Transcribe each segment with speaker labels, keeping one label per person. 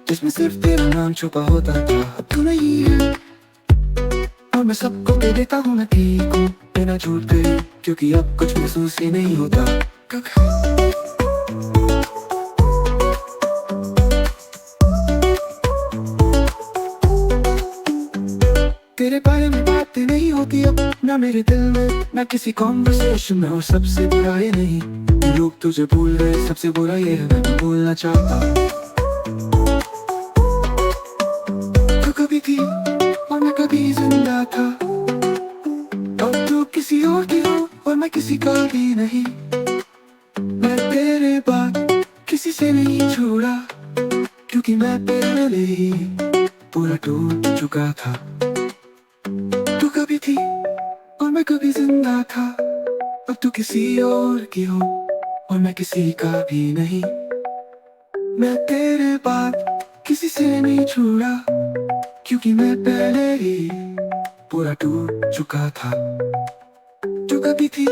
Speaker 1: जिसमें सिर्फ तेरा नाम छुपा होता था, अब तू नहीं है। और मैं सबको कह देता हूँ मैं ठीक हूँ बिना झूठ गए, क्योंकि अब कुछ महसूस ही नहीं होता। तेरे बारे में बातें नहीं होती अब ना मेरे दिल में, ना किसी कॉन्वर्सेशन में, और सबसे बुरा ये नहीं कि लोग तुझे भूल गए, सबसे बुरा ये है मैं भूलना चाहता। तू कभी थी और मैं कभी जिंदा था, और तू किसी और की हो और मैं किसी का भी नहीं। मैं तेरे बाद किसी से नहीं छोड़ा, क्योंकि मैं पहले ही पूरा टूट चुका था। तू कभी थी और मैं कभी जिंदा था, अब तू किसी और की हो और मैं किसी का भी नहीं। मैं तेरे बाद किसी से नहीं छोड़ा, क्योंकि मैं पहले ही पूरा टूट चुका था। तू कभी थी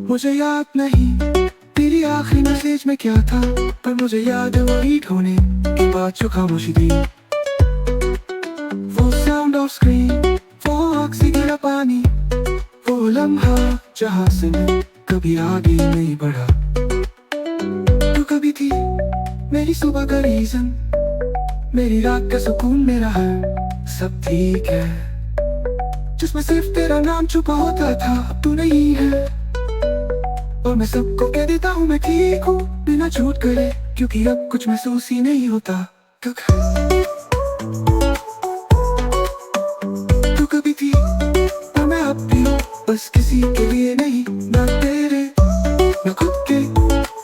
Speaker 1: मुझे याद नहीं तेरी आखिरी मैसेज में क्या था, पर मुझे याद है वो रीड होने के बाद जो खामोशी थी। वो साउंड ऑफ स्क्रीन, वो आँख से गिरा पानी, वो लम्हा जहाँ से मैं कभी आगे नहीं बढ़ा। तू कभी थी मेरी सुबह का रीजन, मेरी रात का सुकून, मेरा है सब ठीक है, जिसमें सिर्फ तेरा नाम छुपा होता था, अब तू नहीं है। और मैं सबको कह देता हूँ मैं ठीक हूँ बिना झूठ करे, क्योंकि अब कुछ महसूस ही नहीं होता। तू कभी थी और मैं अब भी हूँ, बस किसी के लिए नहीं, ना तेरे ना खुद के,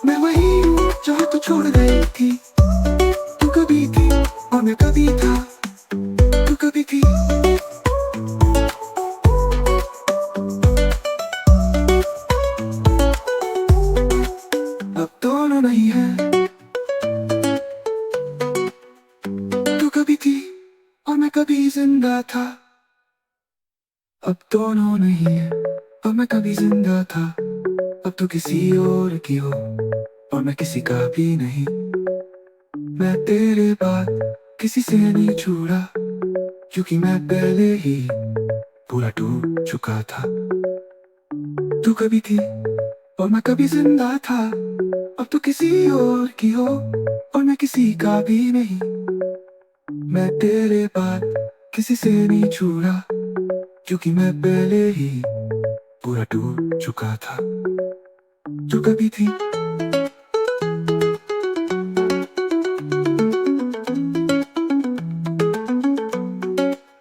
Speaker 1: मैं वही हूँ जहाँ तू छोड़ गई थी। तू कभी थी और मैं कभी था, तू कभी थी अब दोनों नहीं है। तू कभी थी और मैं कभी जिंदा था, अब दोनों नहीं है। और मैं कभी जिंदा था, अब तू किसी और की हो और मैं किसी का भी नहीं। मैं तेरे बाद किसी से नहीं छोड़ा, क्योंकि मैं पहले ही पूरा टूट चुका था। तू कभी थी और मैं कभी जिंदा था, अब तू किसी और की हो और मैं किसी का भी नहीं। मैं तेरे बाद किसी से नहीं छोड़ा, क्योंकि मैं पहले ही पूरा टूट चुका था। तू कभी थी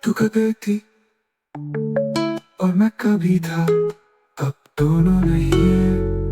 Speaker 1: तू कभी थी और मैं कभी था, अब दोनों नहीं है।